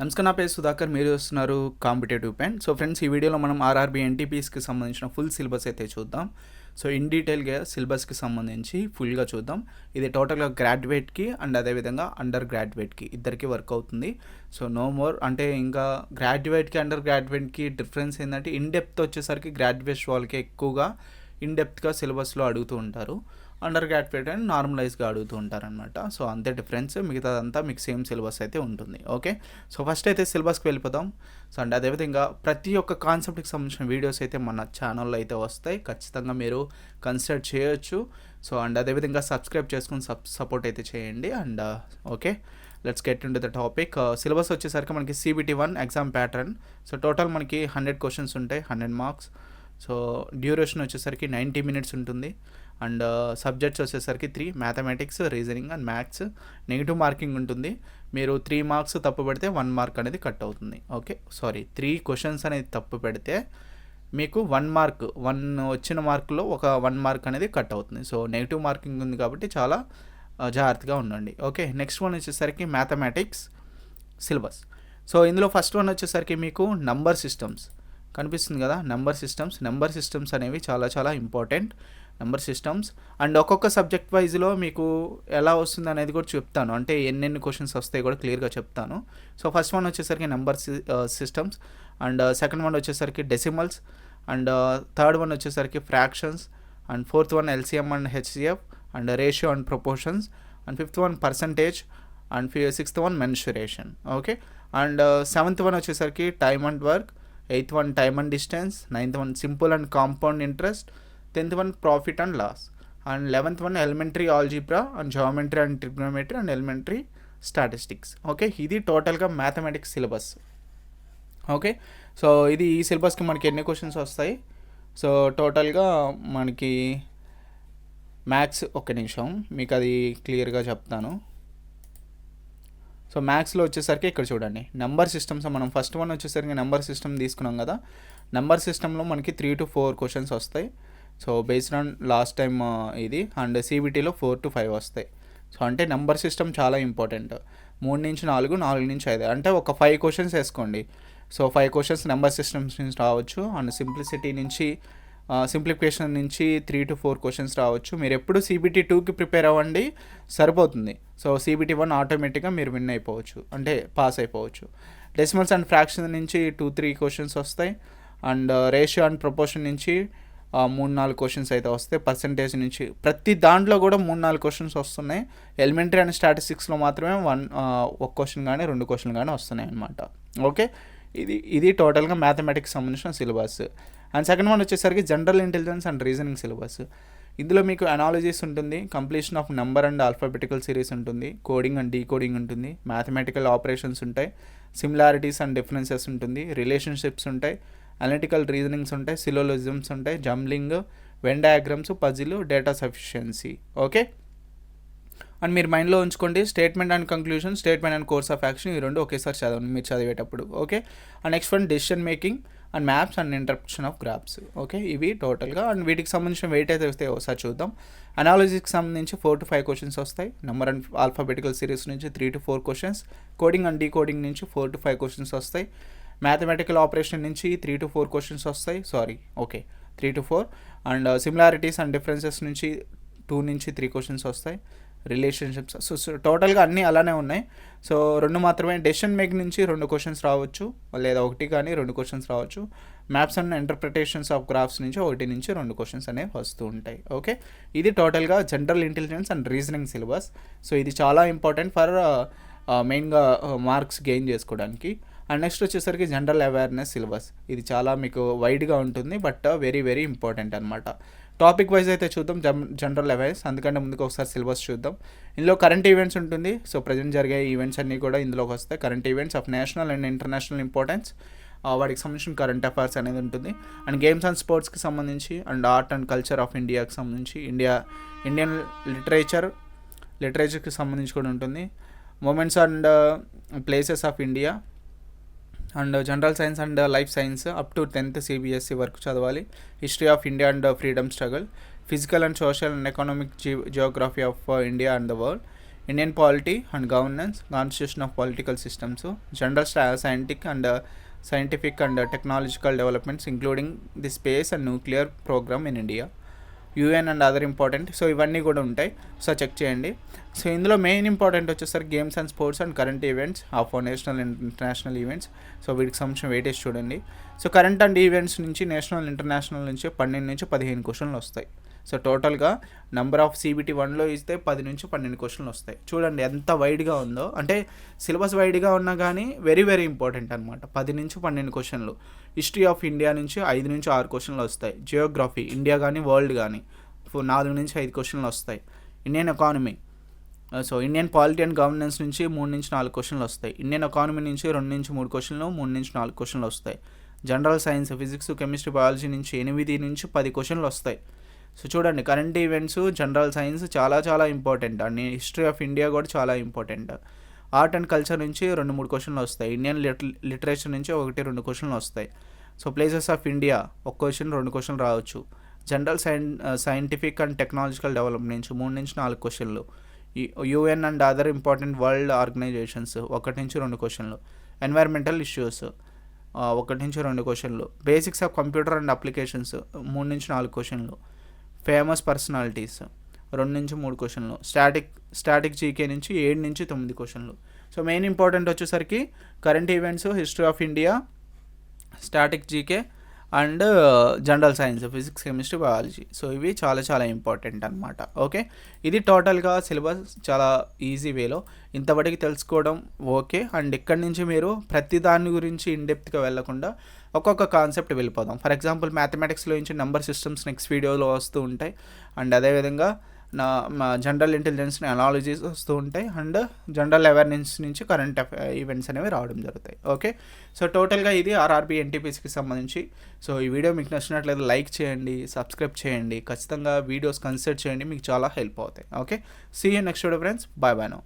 నమస్కారం, నా పేరు సుధాకర్. మీరు చూస్తున్నారు కాంపిటేటివ్ పెన్. సో ఫ్రెండ్స్, ఈ వీడియోలో మనం ఆర్ఆర్బీ ఎన్టీపీఎస్కి సంబంధించిన ఫుల్ సిలబస్ అయితే చూద్దాం. సో ఇన్ డీటెయిల్గా సిలబస్కి సంబంధించి ఫుల్గా చూద్దాం. ఇది టోటల్గా గ్రాడ్యుయేట్కి అండ్ అదేవిధంగా అండర్ గ్రాడ్యుయేట్కి ఇద్దరికి వర్క్ అవుతుంది. సో నో మోర్ అంటే ఇంకా గ్రాడ్యుయేట్కి అండర్ గ్రాడ్యుయేట్కి డిఫరెన్స్ ఏంటంటే ఇన్ డెప్త్ వచ్చేసరికి గ్రాడ్యుయేట్ వాళ్ళకి ఎక్కువగా ఇన్ డెప్త్గా సిలబస్లో అడుగుతూ ఉంటారు. అండర్ గ్రాడ్యుయేట్ అని నార్మలైజ్గా అడుగుతూ ఉంటారనమాట. సో అంతే డిఫరెన్స్, మిగతాదంతా మీకు సేమ్ సిలబస్ అయితే ఉంటుంది. ఓకే, సో ఫస్ట్ అయితే సిలబస్కి వెళ్ళిపోదాం. సో అండ్ అదేవిధంగా ప్రతి ఒక్క కాన్సెప్ట్కి సంబంధించిన వీడియోస్ అయితే మన ఛానల్లో అయితే వస్తాయి, ఖచ్చితంగా మీరు కన్సిడర్ చేయొచ్చు. సో అండ్ అదేవిధంగా సబ్స్క్రైబ్ చేసుకుని సపోర్ట్ అయితే చేయండి. And okay, let's get in to the topic. Syllabus వచ్చేసరికి మనకి CBT 1 exam pattern. So total మనకి 100 క్వశ్చన్స్ ఉంటాయి, 100 మార్క్స్. సో డ్యూరేషన్ వచ్చేసరికి 90 మినిట్స్ ఉంటుంది. అండ్ సబ్జెక్ట్స్ వచ్చేసరికి 3 mathematics, reasoning and maths. Negative marking ఉంటుంది. మీరు 3 మార్క్స్ తప్పు పెడితే 1 మార్క్ అనేది కట్ అవుతుంది. ఓకే, సారీ, 3 క్వశ్చన్స్ అనేది తప్పు పెడితే మీకు 1 మార్క్, 1 వచ్చిన మార్కులో ఒక 1 మార్క్ అనేది కట్ అవుతుంది. సో నెగిటివ్ మార్కింగ్ ఉంది కాబట్టి చాలా జాగ్రత్తగా ఉండండి. ఓకే, నెక్స్ట్ వన్ వచ్చేసరికి మ్యాథమెటిక్స్ సిలబస్. సో ఇందులో ఫస్ట్ వన్ వచ్చేసరికి మీకు నంబర్ సిస్టమ్స్ కనిపిస్తుంది కదా. నెంబర్ సిస్టమ్స్ అనేవి చాలా చాలా ఇంపార్టెంట్. నెంబర్ సిస్టమ్స్ అండ్ ఒక్కొక్క సబ్జెక్ట్ వైజ్లో మీకు ఎలా వస్తుంది అనేది కూడా చెప్తాను, అంటే ఎన్నెన్ని క్వశ్చన్స్ వస్తాయి కూడా క్లియర్గా చెప్తాను. సో ఫస్ట్ వన్ వచ్చేసరికి number systems, and second one వచ్చేసరికి డెసిమల్స్, అండ్ థర్డ్ వన్ వచ్చేసరికి fractions, and fourth one LCM and HCF, and ratio and proportions, and fifth one percentage, and sixth one mensuration. Okay, and seventh one వచ్చేసరికి time and work, eighth one time and distance, ninth one simple and compound interest, 10th one profit and loss, and 11th one elementary algebra and geometry and trigonometry and elementary statistics. Okay, ఇది టోటల్గా mathematics syllabus. Okay, so ఇది ఈ సిలబస్కి మనకి ఎన్ని questions వస్తాయి. So టోటల్గా మనకి maths, ఒక్క నిమిషం మీకు అది క్లియర్గా చెప్తాను. సో మ్యాథ్స్లో వచ్చేసరికి ఇక్కడ చూడండి, నెంబర్ సిస్టమ్స్. మనం ఫస్ట్ వన్ వచ్చేసరికి నెంబర్ సిస్టమ్ తీసుకున్నాం కదా. నెంబర్ సిస్టంలో మనకి 3 to 4 క్వశ్చన్స్ వస్తాయి. So based on last time ఇది, అండ్ CBTలో 4 to 5 వస్తాయి. సో అంటే నెంబర్ సిస్టమ్ చాలా ఇంపార్టెంట్. 3 నుంచి 4, 4 నుంచి 5 అంటే ఒక 5 క్వశ్చన్స్ వేసుకోండి. సో 5 క్వశ్చన్స్ నెంబర్ సిస్టమ్స్ నుంచి రావచ్చు. అండ్ సింప్లిఫికేషన్ నుంచి 3 to 4 క్వశ్చన్స్ రావచ్చు. మీరు ఎప్పుడు CBT 2కి ప్రిపేర్ అవ్వండి, సరిపోతుంది. సో CBT 1 ఆటోమేటిక్గా మీరు విన్ అయిపోవచ్చు, అంటే పాస్ అయిపోవచ్చు. డెసిమల్స్ అండ్ ఫ్రాక్షన్ నుంచి 2-3 క్వశ్చన్స్ వస్తాయి. అండ్ రేషియో అండ్ ప్రపోర్షన్ నుంచి 3-4 క్వశ్చన్స్ అయితే వస్తాయి. పర్సంటేజ్ నుంచి ప్రతి దాంట్లో కూడా 3-4 క్వశ్చన్స్ వస్తున్నాయి. ఎలిమెంటరీ అండ్ స్టాటిస్టిక్స్లో మాత్రమే ఒక క్వశ్చన్ కానీ 2 క్వశ్చన్లు కానీ వస్తున్నాయి అన్నమాట. ఓకే, ఇది టోటల్గా మ్యాథమెటిక్స్ సంబంధించిన సిలబస్. అండ్ సెకండ్ వన్ వచ్చేసరికి general intelligence and reasoning syllabus. ఇందులో మీకు అనాలజీస్ ఉంటుంది, completion of number and alphabetical series ఉంటుంది, కోడింగ్ అండ్ డీకోడింగ్ ఉంటుంది, మ్యాథమెటికల్ ఆపరేషన్స్ ఉంటాయి, సిమిలారిటీస్ అండ్ డిఫరెన్సెస్ ఉంటుంది, రిలేషన్షిప్స్ ఉంటాయి, అనలిటికల్ రీజనింగ్స్ ఉంటాయి, సిలోలిజమ్స్ ఉంటాయి, jumbling, Venn diagrams, puzzle, data sufficiency. Okay, and మీరు మైండ్లో ఉంచుకోండి, statement and conclusion, statement and course of action, ఈ రెండు ఒకేసారి చదవండి మీరు చదివేటప్పుడు. Okay, and next one decision making and maps and interpretation of graphs. Okay, ఇవి టోటల్గా. అండ్ వీటికి సంబంధించిన వెయిట్ అయితే వస్తాయి ఒకసారి చూద్దాం. అనాలజీకి సంబంధించి 4 to 5 క్వశ్చన్స్ వస్తాయి. నెంబర్ అండ్ ఆల్ఫాబెటికల్ సిరీస్ నుంచి 3 to 4 questions, coding and decoding నుంచి 4 to 5 క్వశ్చన్స్ వస్తాయి. మ్యాథమెటికల్ ఆపరేషన్ నుంచి 3 to 4 క్వశ్చన్స్ వస్తాయి. 3 to 4. And similarities and differences నుంచి 2 నుంచి 3 క్వశ్చన్స్ వస్తాయి. రిలేషన్షిప్స్. సో టోటల్గా అన్నీ అలానే ఉన్నాయి. సో 2 మాత్రమే. డెసిషన్ మేకింగ్ నుంచి 2 క్వశ్చన్స్ రావచ్చు, లేదా 1 కానీ 2 క్వశ్చన్స్ రావచ్చు. Maps and interpretations of graphs నుంచి 1 నుంచి 2 క్వశ్చన్స్ అనేవి వస్తూ ఉంటాయి. ఓకే, ఇది టోటల్గా general intelligence and reasoning syllabus. So ఇది చాలా ఇంపార్టెంట్ ఫర్ మెయిన్గా మార్క్స్ గెయిన్ చేసుకోవడానికి. అండ్ నెక్స్ట్ వచ్చేసరికి జనరల్ అవేర్నెస్ సిలబస్. ఇది చాలా మీకు వైడ్గా ఉంటుంది, బట్ వెరీ వెరీ ఇంపార్టెంట్ అనమాట. టాపిక్ వైజ్ అయితే చూద్దాం జనరల్ అవేర్నెస్. అందుకంటే ముందుకు ఒకసారి సిలబస్ చూద్దాం. ఇందులో కరెంట్ ఈవెంట్స్ ఉంటుంది. సో ప్రజెంట్ జరిగే ఈవెంట్స్ అన్నీ కూడా ఇందులోకి వస్తాయి. Current events of national and international importance, వాటికి సంబంధించిన కరెంట్ అఫైర్స్ అనేది ఉంటుంది. అండ్ గేమ్స్ అండ్ స్పోర్ట్స్కి సంబంధించి, and art and culture of ఇండియాకి సంబంధించి, ఇండియన్ లిటరేచర్కి సంబంధించి కూడా ఉంటుంది. Moments and places of India, and general science and life science up to 10th CBSE వరకు చదవాలి. History of India and freedom struggle, physical and social and economic geography of India and the world, Indian polity and governance, constitution of political systems, general scientific and technological developments including the space and nuclear program in India, UN and other important. So ఇవన్నీ కూడా ఉంటాయి, so check చేయండి. So ఇందులో main important వచ్చేసరికి games and sports and current events of national and international events. So వీటికి సంబంధించిన weightage చూడండి. So current and events నుంచి నేషనల్ ఇంటర్నేషనల్ నుంచి 12 నుంచి 15 క్వశ్చన్లు వస్తాయి. సో టోటల్గా నెంబర్ ఆఫ్ CBT 1లో ఇస్తే 10 నుంచి 12 క్వశ్చన్లు వస్తాయి. చూడండి ఎంత వైడ్గా ఉందో, అంటే సిలబస్ వైడ్గా ఉన్నా కానీ వెరీ వెరీ ఇంపార్టెంట్ అనమాట. 10 నుంచి 12 క్వశ్చన్లు. హిస్టరీ ఆఫ్ ఇండియా నుంచి 5 నుంచి 6 క్వశ్చన్లు వస్తాయి. జియోగ్రఫీ ఇండియా కానీ వరల్డ్ కానీ 4 నుంచి 5 క్వశ్చన్లు వస్తాయి. Indian economy, so Indian polity and governance నుంచి 3 నుంచి 4 క్వశ్చన్లు వస్తాయి. ఇండియన్ ఎకానమీ నుంచి 2 నుంచి 3 క్వశ్చన్లు, 3 నుంచి 4 క్వశ్చన్లు వస్తాయి. General science, physics, chemistry, biology నుంచి 8 నుంచి 10 క్వశ్చన్లు వస్తాయి. సో చూడండి, కరెంట్ ఈవెంట్స్, జనరల్ సైన్స్ చాలా చాలా important and history of India కూడా చాలా ఇంపార్టెంట్. ఆర్ట్ అండ్ కల్చర్ నుంచి 2-3 క్వశ్చన్లు వస్తాయి. ఇండియన్ లిటరేచర్ నుంచి 1-2 క్వశ్చన్లు వస్తాయి. So places of India 1 question 2 క్వశ్చన్లు రావచ్చు. General scientific and technological development నుంచి 3 నుంచి 4 క్వశ్చన్లు. UN and other important world organisations 1 నుంచి 2 క్వశ్చన్లు. ఎన్వైర్మెంటల్ ఇష్యూస్ 1 నుంచి 2 క్వశ్చన్లు. Basics of computer and applications 3 నుంచి 4 క్వశ్చన్లు. ఫేమస్ పర్సనాలిటీస్ 2 నుంచి 3 క్వశ్చన్లు. స్టాటిక్ జీకే నుంచి 7 నుంచి 9 క్వశ్చన్లు. సో మెయిన్ ఇంపార్టెంట్ వచ్చేసరికి current events, history of India, static GK and general science, physics, chemistry, biology. So ఇవి చాలా చాలా ఇంపార్టెంట్ అనమాట. ఓకే, ఇది టోటల్గా సిలబస్ చాలా ఈజీ వేలో ఇంతవరకు తెలుసుకోవడం ఓకే. అండ్ ఇక్కడి నుంచి మీరు ప్రతి దాని గురించి ఇన్డెప్త్గా వెళ్ళకుండా ఒక్కొక్క కాన్సెప్ట్ వెళ్ళిపోదాం. ఫర్ ఎగ్జాంపుల్ మ్యాథమెటిక్స్లో నుంచి నెంబర్ సిస్టమ్స్ నెక్స్ట్ వీడియోలో వస్తూ ఉంటాయి. అండ్ అదేవిధంగా జనరల్ ఇంటెలిజెన్స్ అనాలజీస్ వస్తూ ఉంటాయి. అండ్ జనరల్ అవేర్నెస్ నుంచి కరెంట్ ఈవెంట్స్ అనేవి రావడం జరుగుతాయి. ఓకే, సో టోటల్గా ఇది RRB NTPSకి సంబంధించి. సో ఈ వీడియో మీకు నచ్చినట్లయితే లైక్ చేయండి, సబ్స్క్రైబ్ చేయండి, ఖచ్చితంగా వీడియోస్ కన్సిడర్ చేయండి, మీకు చాలా హెల్ప్ అవుతాయి. Okay, see you next video friends, bye bye now.